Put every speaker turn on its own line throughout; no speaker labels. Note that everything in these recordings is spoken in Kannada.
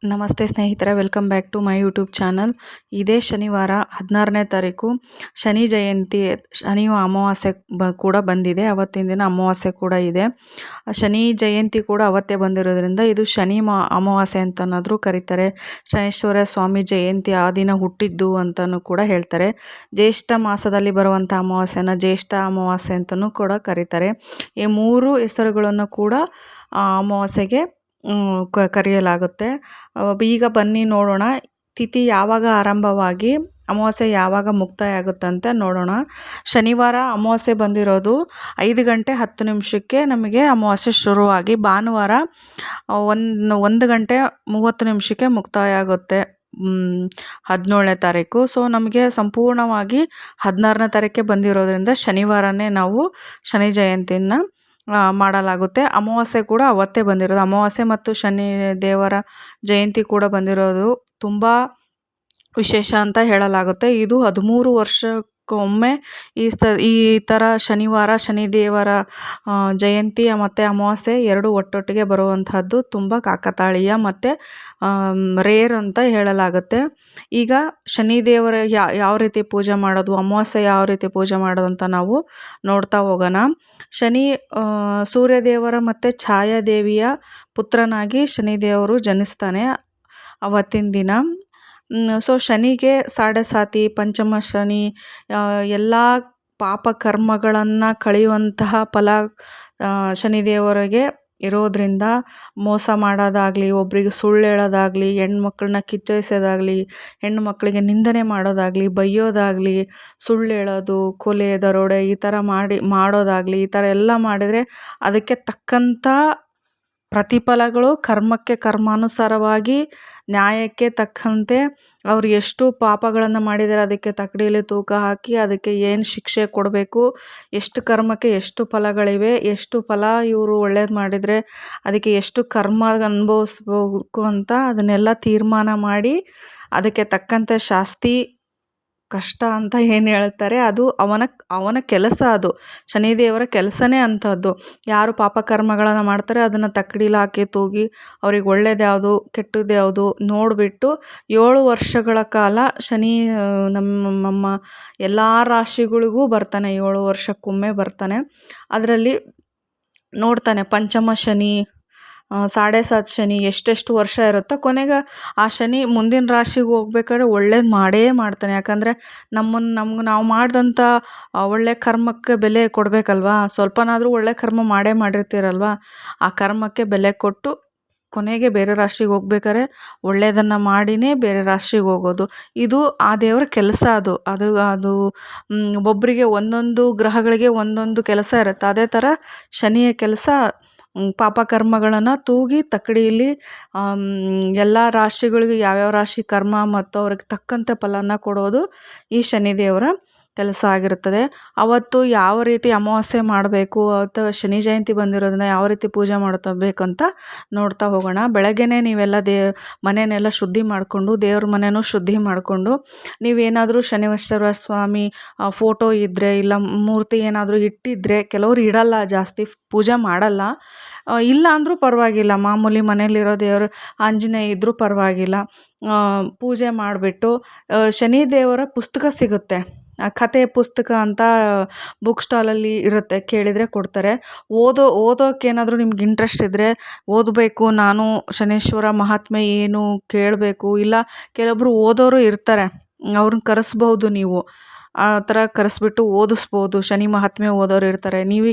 ನಮಸ್ತೆ ಸ್ನೇಹಿತರೆ, welcome back to my YouTube channel. ಇದೇ ಶನಿವಾರ 16ನೇ ತಾರೀಕು ಶನಿ ಜಯಂತಿ, ಶನಿ ಅಮಾವಾಸ್ಯೆ ಕೂಡ ಬಂದಿದೆ. ಅವತ್ತಿನ ದಿನ ಅಮಾವಾಸ್ಯೆ ಕೂಡ ಇದೆ. ಶನಿ ಜಯಂತಿ ಕೂಡ ಅವತ್ತೇ ಬಂದಿರೋದ್ರಿಂದ ಇದು ಶನಿ ಅಮಾವಾಸ್ಯೆ ಅಂತನಾದರೂ ಕರೀತಾರೆ. ಶನೇಶ್ವರ ಸ್ವಾಮಿ ಜಯಂತಿ ಆ ದಿನ ಹುಟ್ಟಿದ್ದು ಅಂತಲೂ ಕೂಡ ಹೇಳ್ತಾರೆ. ಜ್ಯೇಷ್ಠ ಮಾಸದಲ್ಲಿ ಬರುವಂಥ ಅಮಾವಾಸ್ಯೆನ ಜ್ಯೇಷ್ಠ ಅಮಾವಾಸ್ಯೆ ಅಂತಲೂ ಕೂಡ ಕರೀತಾರೆ. ಈ ಮೂರು ಹೆಸರುಗಳನ್ನು ಕೂಡ ಅಮಾವಾಸ್ಯೆಗೆ ಕರೆಯಲಾಗುತ್ತೆ. ಈಗ ಬನ್ನಿ ನೋಡೋಣ, ತಿಥಿ ಯಾವಾಗ ಆರಂಭವಾಗಿ ಅಮಾವಾಸ್ಯೆ ಯಾವಾಗ ಮುಕ್ತಾಯ ಆಗುತ್ತಂತೆ ನೋಡೋಣ. ಶನಿವಾರ ಅಮಾವಾಸ್ಯೆ ಬಂದಿರೋದು 5:10 ನಮಗೆ ಅಮಾವಾಸ್ಯೆ ಶುರುವಾಗಿ ಭಾನುವಾರ 1:30 ಮುಕ್ತಾಯ ಆಗುತ್ತೆ 17ನೇ ತಾರೀಕು. ಸೊ ನಮಗೆ ಸಂಪೂರ್ಣವಾಗಿ 16ನೇ ತಾರೀಕೆ ಬಂದಿರೋದ್ರಿಂದ ಶನಿವಾರನೇ ನಾವು ಶನಿ ಜಯಂತಿಯನ್ನು ಮಾಡಲಾಗುತ್ತೆ. ಅಮಾವಾಸ್ಯೆ ಕೂಡ ಅವತ್ತೇ ಬಂದಿರೋದು. ಅಮಾವಾಸ್ಯೆ ಮತ್ತು ಶನಿ ದೇವರ ಜಯಂತಿ ಕೂಡ ಬಂದಿರೋದು ತುಂಬ ವಿಶೇಷ ಅಂತ ಹೇಳಲಾಗುತ್ತೆ. ಇದು 13 ವರ್ಷಕ್ಕೊಮ್ಮೆ ಈ ಥರ ಶನಿವಾರ ಶನಿದೇವರ ಜಯಂತಿ ಮತ್ತು ಅಮಾವಾಸ್ಯೆ ಎರಡು ಒಟ್ಟೊಟ್ಟಿಗೆ ಬರುವಂತಹದ್ದು ತುಂಬ ಕಾಕತಾಳೀಯ ಮತ್ತು ರೇರ್ ಅಂತ ಹೇಳಲಾಗುತ್ತೆ. ಈಗ ಶನಿದೇವರ ಯಾವ ರೀತಿ ಪೂಜೆ ಮಾಡೋದು, ಅಮಾವಾಸ್ಯೆ ಯಾವ ರೀತಿ ಪೂಜೆ ಮಾಡೋದು ಅಂತ ನಾವು ನೋಡ್ತಾ ಹೋಗೋಣ. ಶನಿ ಸೂರ್ಯದೇವರ ಮತ್ತು ಛಾಯಾದೇವಿಯ ಪುತ್ರನಾಗಿ ಶನಿದೇವರು ಜನಿಸ್ತಾನೆ ಅವತ್ತಿನ ದಿನ. ಸೊ ಶನಿಗೆ ಸಾಡೆ ಪಂಚಮ ಶನಿ, ಎಲ್ಲ ಪಾಪ ಕರ್ಮಗಳನ್ನು ಕಳೆಯುವಂತಹ ಫಲ ಶನಿದೇವರಿಗೆ ಇರೋದ್ರಿಂದ ಮೋಸ ಮಾಡೋದಾಗಲಿ, ಒಬ್ರಿಗೆ ಸುಳ್ಳು ಹೇಳೋದಾಗಲಿ, ಹೆಣ್ಮಕ್ಳನ್ನ ಕಿಚ್ಚೊಯ್ಸೋದಾಗಲಿ, ಹೆಣ್ಣು ಮಕ್ಕಳಿಗೆ ನಿಂದನೆ ಮಾಡೋದಾಗಲಿ, ಬೈಯೋದಾಗಲಿ, ಸುಳ್ಳು ಹೇಳೋದು, ಕೊಲೆ ದರೋಡೆ ಈ ಥರ ಮಾಡೋದಾಗಲಿ, ಈ ಥರ ಎಲ್ಲ ಮಾಡಿದರೆ ಅದಕ್ಕೆ ತಕ್ಕಂಥ ಪ್ರತಿಫಲಗಳು ಕರ್ಮಕ್ಕೆ ಕರ್ಮಾನುಸಾರವಾಗಿ ನ್ಯಾಯಕ್ಕೆ ತಕ್ಕಂತೆ ಅವ್ರು ಎಷ್ಟು ಪಾಪಗಳನ್ನು ಮಾಡಿದರೆ ಅದಕ್ಕೆ ತಕ್ಕಡಿಯಲ್ಲಿ ತೂಕ ಹಾಕಿ ಅದಕ್ಕೆ ಏನು ಶಿಕ್ಷೆ ಕೊಡಬೇಕು, ಎಷ್ಟು ಕರ್ಮಕ್ಕೆ ಎಷ್ಟು ಫಲಗಳಿವೆ, ಎಷ್ಟು ಫಲ ಇವರು ಒಳ್ಳೇದು ಮಾಡಿದರೆ ಅದಕ್ಕೆ ಎಷ್ಟು ಕರ್ಮ ಅನುಭವಿಸ್ಬೇಕು ಅಂತ ಅದನ್ನೆಲ್ಲ ತೀರ್ಮಾನ ಮಾಡಿ ಅದಕ್ಕೆ ತಕ್ಕಂತೆ ಶಾಸ್ತಿ ಕಷ್ಟ ಅಂತ ಏನು ಹೇಳ್ತಾರೆ ಅದು ಅವನ ಕೆಲಸ. ಅದು ಶನಿದೇವರ ಕೆಲಸನೇ ಅಂಥದ್ದು. ಯಾರು ಪಾಪಕರ್ಮಗಳನ್ನು ಮಾಡ್ತಾರೆ ಅದನ್ನು ತಕ್ಕಡಿಲಿ ಹಾಕಿ ತೂಗಿ ಅವ್ರಿಗೆ ಒಳ್ಳೇದು ಯಾವುದು ಕೆಟ್ಟದ್ದು ಯಾವುದು ನೋಡಿಬಿಟ್ಟು 7 ವರ್ಷಗಳ ಕಾಲ ಶನಿ ನಮ್ಮ ಎಲ್ಲ ರಾಶಿಗಳಿಗೂ ಬರ್ತಾನೆ. 7 ವರ್ಷಕ್ಕೊಮ್ಮೆ ಬರ್ತಾನೆ. ಅದರಲ್ಲಿ ನೋಡ್ತಾನೆ ಪಂಚಮ ಶನಿ, 7.5 ಶನಿ ಎಷ್ಟೆಷ್ಟು ವರ್ಷ ಇರುತ್ತೋ ಕೊನೆಗೆ ಆ ಶನಿ ಮುಂದಿನ ರಾಶಿಗೆ ಹೋಗ್ಬೇಕಾದ್ರೆ ಒಳ್ಳೇದು ಮಾಡೇ ಮಾಡ್ತಾನೆ. ಯಾಕಂದರೆ ನಮ್ಗೆ ನಾವು ಮಾಡಿದಂಥ ಒಳ್ಳೆ ಕರ್ಮಕ್ಕೆ ಬೆಲೆ ಕೊಡಬೇಕಲ್ವಾ. ಸ್ವಲ್ಪನಾದರೂ ಒಳ್ಳೆ ಕರ್ಮ ಮಾಡಿರ್ತೀರಲ್ವ, ಆ ಕರ್ಮಕ್ಕೆ ಬೆಲೆ ಕೊಟ್ಟು ಕೊನೆಗೆ ಬೇರೆ ರಾಶಿಗೆ ಹೋಗ್ಬೇಕಾದ್ರೆ ಒಳ್ಳೆಯದನ್ನು ಮಾಡಿನೇ ಬೇರೆ ರಾಶಿಗೆ ಹೋಗೋದು. ಇದು ಆ ದೇವರ ಕೆಲಸ. ಅದು ಒಬ್ಬರಿಗೆ ಒಂದೊಂದು ಗ್ರಹಗಳಿಗೆ ಒಂದೊಂದು ಕೆಲಸ ಇರುತ್ತೆ. ಅದೇ ಥರ ಶನಿಯ ಕೆಲಸ ಪಾಪಕರ್ಮಗಳನ್ನು ತೂಗಿ ತಕ್ಕಡಿಯಲ್ಲಿ ಎಲ್ಲ ರಾಶಿಗಳಿಗೆ ಯಾವ್ಯಾವ ರಾಶಿ ಕರ್ಮ ಮತ್ತು ಅವ್ರಿಗೆ ತಕ್ಕಂತೆ ಫಲನ ಕೊಡೋದು ಈ ಶನಿದೇವರ ಕೆಲಸ ಆಗಿರುತ್ತದೆ. ಅವತ್ತು ಯಾವ ರೀತಿ ಅಮಾವಾಸ್ಯೆ ಮಾಡಬೇಕು ಅಥವಾ ಶನಿ ಜಯಂತಿ ಬಂದಿರೋದನ್ನ ಯಾವ ರೀತಿ ಪೂಜೆ ಬೇಕಂತ ನೋಡ್ತಾ ಹೋಗೋಣ. ಬೆಳಗ್ಗೆನೇ ನೀವೆಲ್ಲ ಮನೆಯನ್ನೆಲ್ಲ ಶುದ್ಧಿ ಮಾಡಿಕೊಂಡು, ದೇವ್ರ ಮನೆಯೂ ಶುದ್ಧಿ ಮಾಡಿಕೊಂಡು, ನೀವೇನಾದರೂ ಶನಿಶ್ವರ ಸ್ವಾಮಿ ಫೋಟೋ ಇದ್ದರೆ ಇಲ್ಲ ಮೂರ್ತಿ ಏನಾದರೂ ಇಟ್ಟಿದ್ದರೆ, ಕೆಲವರು ಇಡಲ್ಲ, ಜಾಸ್ತಿ ಪೂಜೆ ಮಾಡಲ್ಲ, ಇಲ್ಲ ಅಂದರೂ ಪರವಾಗಿಲ್ಲ, ಮಾಮೂಲಿ ಮನೇಲಿರೋ ದೇವರು ಆಂಜನೇಯ ಇದ್ದರೂ ಪರವಾಗಿಲ್ಲ, ಪೂಜೆ ಮಾಡಿಬಿಟ್ಟು ಶನಿದೇವರ ಪುಸ್ತಕ ಸಿಗುತ್ತೆ, ಕತೆ ಪುಸ್ತಕ ಅಂತ ಬುಕ್ ಸ್ಟಾಲಲ್ಲಿ ಇರುತ್ತೆ, ಕೇಳಿದರೆ ಕೊಡ್ತಾರೆ. ಓದೋಕ್ಕೇನಾದರೂ ನಿಮ್ಗೆ ಇಂಟ್ರೆಸ್ಟ್ ಇದ್ದರೆ ಓದಬೇಕು, ನಾನು ಶನೇಶ್ವರ ಮಹಾತ್ಮೆ ಏನು ಕೇಳಬೇಕು, ಇಲ್ಲ ಕೆಲವೊಬ್ಬರು ಓದೋರು ಇರ್ತಾರೆ, ಅವ್ರನ್ನ ಕರೆಸ್ಬೋದು. ನೀವು ಆ ಥರ ಕರೆಸ್ಬಿಟ್ಟು ಓದಿಸ್ಬೋದು. ಶನಿ ಮಹಾತ್ಮೆ ಓದೋರು ಇರ್ತಾರೆ.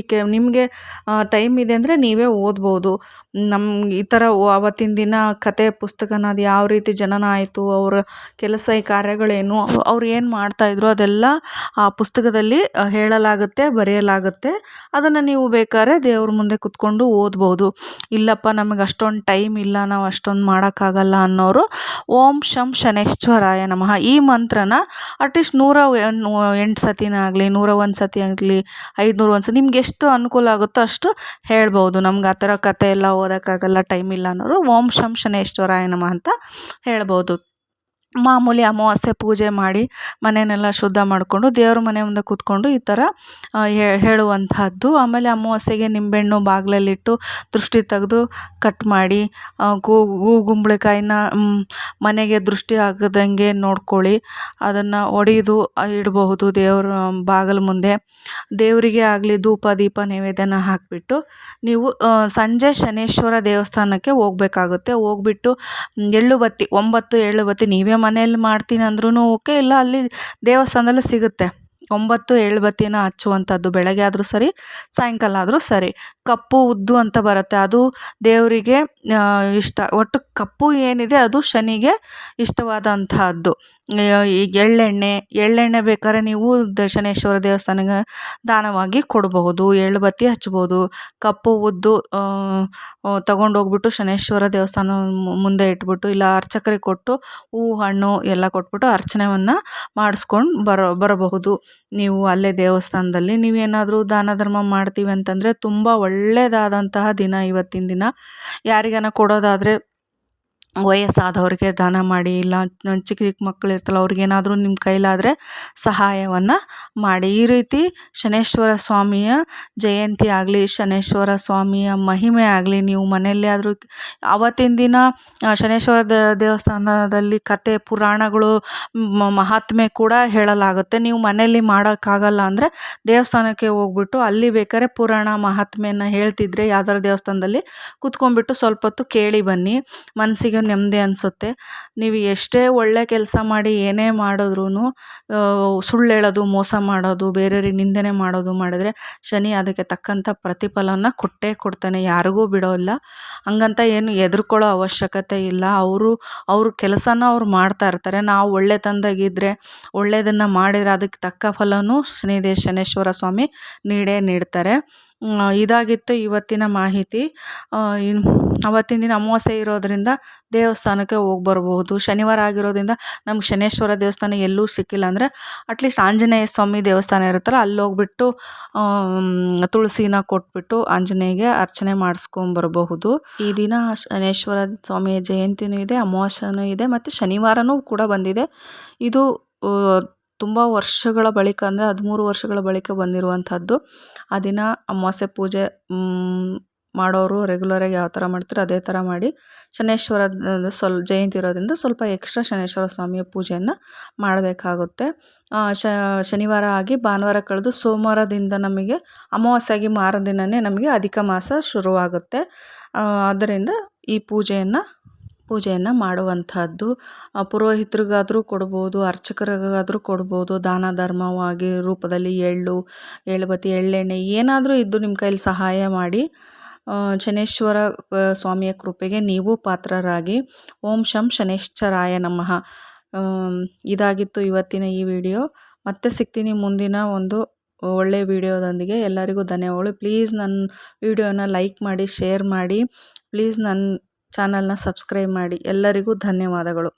ನಿಮಗೆ ಟೈಮ್ ಇದೆ ಅಂದರೆ ನೀವೇ ಓದ್ಬೋದು. ಈ ಥರ ಆವತ್ತಿನ ದಿನ ಕತೆ ಪುಸ್ತಕನ ಅದು ಯಾವ ರೀತಿ ಜನನ ಆಯಿತು, ಅವರ ಕೆಲಸ ಈ ಕಾರ್ಯಗಳೇನು, ಅವ್ರು ಏನು ಮಾಡ್ತಾಯಿದ್ರು ಅದೆಲ್ಲ ಆ ಪುಸ್ತಕದಲ್ಲಿ ಹೇಳಲಾಗುತ್ತೆ, ಬರೆಯಲಾಗುತ್ತೆ. ಅದನ್ನು ನೀವು ಬೇಕಾದ್ರೆ ದೇವ್ರ ಮುಂದೆ ಕೂತ್ಕೊಂಡು ಓದ್ಬೋದು. ಇಲ್ಲಪ್ಪ ನಮಗೆ ಅಷ್ಟೊಂದು ಟೈಮ್ ಇಲ್ಲ, ನಾವು ಅಷ್ಟೊಂದು ಮಾಡೋಕ್ಕಾಗಲ್ಲ ಅನ್ನೋರು ಓಂ ಶಂ ಶನೇಶ್ವರಾಯ ನಮಃ ಈ ಮಂತ್ರನ ಅಟ್ಲೀಸ್ಟ್ 108 ಸತಿನ ಆಗಲಿ, 101 ಸತಿ ಆಗಲಿ, 501 ಸತಿ ನಿಮ್ಗೆ ಎಷ್ಟು ಅನುಕೂಲ ಆಗುತ್ತೋ ಅಷ್ಟು ಹೇಳ್ಬೋದು. ನಮ್ಗೆ ಆ ಥರ ಕತೆ ಎಲ್ಲ ಓದೋಕ್ಕಾಗಲ್ಲ, ಟೈಮ್ ಇಲ್ಲ ಅನ್ನೋರು ಓಂ ಶಂ ಶನೇಶ್ವರಾಯ ನಮಃ ಅಂತ ಹೇಳ್ಬೋದು. ಮಾಮೂಲಿ ಅಮಾವಾಸ್ಯೆ ಪೂಜೆ ಮಾಡಿ ಮನೆಯನ್ನೆಲ್ಲ ಶುದ್ಧ ಮಾಡಿಕೊಂಡು ದೇವ್ರ ಮನೆ ಮುಂದೆ ಕೂತ್ಕೊಂಡು ಈ ಥರ ಹೇಳುವಂತಹದ್ದು. ಆಮೇಲೆ ಅಮಾವಾಸ್ಯೆಗೆ ನಿಂಬೆಹಣ್ಣು ಬಾಗಿಲಲ್ಲಿಟ್ಟು ದೃಷ್ಟಿ ತೆಗೆದು ಕಟ್ ಮಾಡಿ ಗುಂಬಳಕಾಯಿನ ಮನೆಗೆ ದೃಷ್ಟಿ ಆಗದಂಗೆ ನೋಡ್ಕೊಳ್ಳಿ. ಅದನ್ನು ಒಡೆದು ಇಡಬಹುದು ದೇವ್ರ ಬಾಗಿಲ ಮುಂದೆ. ದೇವರಿಗೆ ಆಗಲಿ ಧೂಪ ದೀಪ ನೈವೇದ್ಯನ ಹಾಕಿಬಿಟ್ಟು ನೀವು ಸಂಜೆ ಶನೇಶ್ವರ ದೇವಸ್ಥಾನಕ್ಕೆ ಹೋಗ್ಬೇಕಾಗುತ್ತೆ. ಹೋಗ್ಬಿಟ್ಟು ಎಳ್ಳು ಬತ್ತಿ 9 ಎಳ್ಳು ಬತ್ತಿ ನೀವೇ ಮನೆಯಲ್ಲಿ ಮಾಡ್ತೀನಿ ಅಂದ್ರೂ ಓಕೆ, ಇಲ್ಲ ಅಲ್ಲಿ ದೇವಸ್ಥಾನದಲ್ಲಿ ಸಿಗುತ್ತೆ. 9 ಎಳ್ಳು ಬತ್ತಿನ ಹಚ್ಚುವಂಥದ್ದು, ಬೆಳಗ್ಗೆ ಆದರೂ ಸರಿ ಸಾಯಂಕಾಲ ಆದರೂ ಸರಿ. ಕಪ್ಪು ಉದ್ದು ಅಂತ ಬರುತ್ತೆ, ಅದು ದೇವರಿಗೆ ಇಷ್ಟ. ಒಟ್ಟು ಕಪ್ಪು ಏನಿದೆ ಅದು ಶನಿಗೆ ಇಷ್ಟವಾದಂತಹದ್ದು. ಈಗ ಎಳ್ಳೆಣ್ಣೆ ಬೇಕಾದ್ರೆ ನೀವು ಶನೇಶ್ವರ ದೇವಸ್ಥಾನಕ್ಕೆ ದಾನವಾಗಿ ಕೊಡಬಹುದು, ಎಳ್ಳು ಬತ್ತಿ ಹಚ್ಬೋದು. ಕಪ್ಪು ಉದ್ದು ತಗೊಂಡೋಗ್ಬಿಟ್ಟು ಶನೇಶ್ವರ ದೇವಸ್ಥಾನ ಮುಂದೆ ಇಟ್ಬಿಟ್ಟು, ಇಲ್ಲ ಅರ್ಚಕರಿಗೆ ಕೊಟ್ಟು ಹೂವು ಹಣ್ಣು ಎಲ್ಲ ಕೊಟ್ಬಿಟ್ಟು ಅರ್ಚನೆಯನ್ನು ಮಾಡಿಸ್ಕೊಂಡು ಬರಬಹುದು ನೀವು ಅಲ್ಲೇ ದೇವಸ್ಥಾನದಲ್ಲಿ. ನೀವೇನಾದರೂ ದಾನ ಧರ್ಮ ಮಾಡ್ತೀವಿ ಅಂತಂದರೆ ತುಂಬ ಒಳ್ಳೆಯದಾದಂತಹ ದಿನ ಇವತ್ತಿನ ದಿನ. ಯಾರಿಗಾನ ಕೊಡೋದಾದರೆ ವಯಸ್ಸಾದವ್ರಿಗೆ ದಾನ ಮಾಡಿ, ಇಲ್ಲ ಚಿಕ್ಕ ಚಿಕ್ಕ ಮಕ್ಕಳು ಇರ್ತಲ್ಲ ಅವ್ರಿಗೇನಾದರೂ ನಿಮ್ಮ ಕೈಲಾದರೆ ಸಹಾಯವನ್ನು ಮಾಡಿ. ಈ ರೀತಿ ಶನೇಶ್ವರ ಸ್ವಾಮಿಯ ಜಯಂತಿ ಆಗಲಿ, ಶನೇಶ್ವರ ಸ್ವಾಮಿಯ ಮಹಿಮೆ ಆಗಲಿ, ನೀವು ಮನೆಯಲ್ಲೇ ಆದರೂ ಆವತ್ತಿನ ದಿನ ಶನೇಶ್ವರ ದೇವಸ್ಥಾನದಲ್ಲಿ ಕತೆ ಪುರಾಣಗಳು ಮಹಾತ್ಮೆ ಕೂಡ ಹೇಳಲಾಗುತ್ತೆ. ನೀವು ಮನೆಯಲ್ಲಿ ಮಾಡೋಕ್ಕಾಗಲ್ಲ ಅಂದರೆ ದೇವಸ್ಥಾನಕ್ಕೆ ಹೋಗ್ಬಿಟ್ಟು ಅಲ್ಲಿ ಬೇಕಾದ್ರೆ ಪುರಾಣ ಮಹಾತ್ಮೆಯನ್ನು ಹೇಳ್ತಿದ್ರೆ ಯಾವ್ದಾದ್ರು ದೇವಸ್ಥಾನದಲ್ಲಿ ಕೂತ್ಕೊಂಡ್ಬಿಟ್ಟು ಸ್ವಲ್ಪ ಹೊತ್ತು ಕೇಳಿ ಬನ್ನಿ, ಮನಸ್ಸಿಗೆ ನೆಮ್ಮದಿ ಅನಿಸುತ್ತೆ. ನೀವು ಎಷ್ಟೇ ಒಳ್ಳೆ ಕೆಲಸ ಮಾಡಿ ಏನೇ ಮಾಡಿದ್ರೂ ಸುಳ್ಳು ಹೇಳೋದು, ಮೋಸ ಮಾಡೋದು, ಬೇರೆಯವ್ರಿಗೆ ನಿಂದನೆ ಮಾಡೋದು ಮಾಡಿದ್ರೆ ಶನಿ ಅದಕ್ಕೆ ತಕ್ಕಂಥ ಪ್ರತಿಫಲನ ಕೊಟ್ಟೇ ಕೊಡ್ತಾನೆ, ಯಾರಿಗೂ ಬಿಡೋಲ್ಲ. ಹಂಗಂತ ಏನು ಹೆದರ್ಕೊಳ್ಳೋ ಅವಶ್ಯಕತೆ ಇಲ್ಲ. ಅವ್ರ ಕೆಲಸನ ಅವ್ರು ಮಾಡ್ತಾ ಇರ್ತಾರೆ. ನಾವು ಒಳ್ಳೆತನದಾಗಿದ್ದರೆ, ಒಳ್ಳೆಯದನ್ನು ಮಾಡಿದರೆ ಅದಕ್ಕೆ ತಕ್ಕ ಫಲನೂ ಶನೇಶ್ವರ ಸ್ವಾಮಿ ನೀಡ್ತಾರೆ. ಇದಾಗಿತ್ತು ಇವತ್ತಿನ ಮಾಹಿತಿ. ಅವತ್ತಿನ ದಿನ ಅಮಾವಾಸ್ಯೆ ಇರೋದರಿಂದ ದೇವಸ್ಥಾನಕ್ಕೆ ಹೋಗಿ ಬರಬಹುದು. ಶನಿವಾರ ಆಗಿರೋದ್ರಿಂದ ನಮ್ಗೆ ಶನೇಶ್ವರ ದೇವಸ್ಥಾನ ಎಲ್ಲೂ ಸಿಕ್ಕಿಲ್ಲ ಅಂದರೆ ಅಟ್ಲೀಸ್ಟ್ ಆಂಜನೇಯ ಸ್ವಾಮಿ ದೇವಸ್ಥಾನ ಇರುತ್ತಲ್ಲ ಅಲ್ಲಿ ಹೋಗ್ಬಿಟ್ಟು ತುಳಸಿನ ಕೊಟ್ಬಿಟ್ಟು ಆಂಜನೇಯಗೆ ಅರ್ಚನೆ ಮಾಡಿಸ್ಕೊಂಬರಬಹುದು. ಈ ದಿನ ಶನೇಶ್ವರ ಸ್ವಾಮಿಯ ಜಯಂತಿನೂ ಇದೆ, ಅಮಾವಾಸ್ಯೆನೂ ಇದೆ, ಮತ್ತು ಶನಿವಾರನೂ ಕೂಡ ಬಂದಿದೆ. ಇದು ತುಂಬ ವರ್ಷಗಳ ಬಳಿಕ ಅಂದರೆ 13 ವರ್ಷಗಳ ಬಳಿಕ ಬಂದಿರುವಂಥದ್ದು. ಆ ದಿನ ಅಮಾವಾಸ್ಯೆ ಪೂಜೆ ಮಾಡೋರು ರೆಗ್ಯುಲರಾಗಿ ಯಾವ ಥರ ಮಾಡ್ತಾರೆ ಅದೇ ಥರ ಮಾಡಿ, ಶನೇಶ್ವರ ಜಯಂತಿ ಇರೋದ್ರಿಂದ ಸ್ವಲ್ಪ ಎಕ್ಸ್ಟ್ರಾ ಶನೇಶ್ವರ ಸ್ವಾಮಿಯ ಪೂಜೆಯನ್ನು ಮಾಡಬೇಕಾಗುತ್ತೆ. ಶನಿವಾರ ಆಗಿ ಭಾನುವಾರ ಕಳೆದು ಸೋಮವಾರದಿಂದ ನಮಗೆ ಅಮಾವಾಸ್ಯೆಯಾಗಿ ಮಾರದಿನವೇ ನಮಗೆ ಅಧಿಕ ಮಾಸ ಶುರುವಾಗುತ್ತೆ. ಆದ್ದರಿಂದ ಈ ಪೂಜೆಯನ್ನು ಮಾಡುವಂಥದ್ದು. ಪುರೋಹಿತರಿಗಾದರೂ ಕೊಡ್ಬೋದು, ಅರ್ಚಕರಿಗಾದರೂ ಕೊಡ್ಬೋದು, ದಾನ ಧರ್ಮವಾಗಿ ರೂಪದಲ್ಲಿ ಎಳ್ಳು ಬತ್ತಿ ಎಳ್ಳೆಣ್ಣೆ ಏನಾದರೂ ಇದ್ದು ನಿಮ್ಮ ಕೈಲಿ ಸಹಾಯ ಮಾಡಿ. ಶನೇಶ್ವರ ಸ್ವಾಮಿಯ ಕೃಪೆಗೆ ನೀವು ಪಾತ್ರರಾಗಿ. ಓಂ ಶಂ ಶನೇಶ್ವರಾಯ ನಮಃ. ಇದಾಗಿತ್ತು ಇವತ್ತಿನ ಈ ವಿಡಿಯೋ. ಮತ್ತೆ ಸಿಗ್ತೀನಿ ಮುಂದಿನ ಒಂದು ಒಳ್ಳೆಯ ವಿಡಿಯೋದೊಂದಿಗೆ. ಎಲ್ಲರಿಗೂ ಧನ್ಯವಾದಗಳು. ಪ್ಲೀಸ್ ನನ್ನ ವಿಡಿಯೋನ ಲೈಕ್ ಮಾಡಿ, ಶೇರ್ ಮಾಡಿ. ಪ್ಲೀಸ್ ನನ್ನ ಚಾನಲ್ನ ಸಬ್ಸ್ಕ್ರೈಬ್ ಮಾಡಿ. ಎಲ್ಲರಿಗೂ ಧನ್ಯವಾದಗಳು.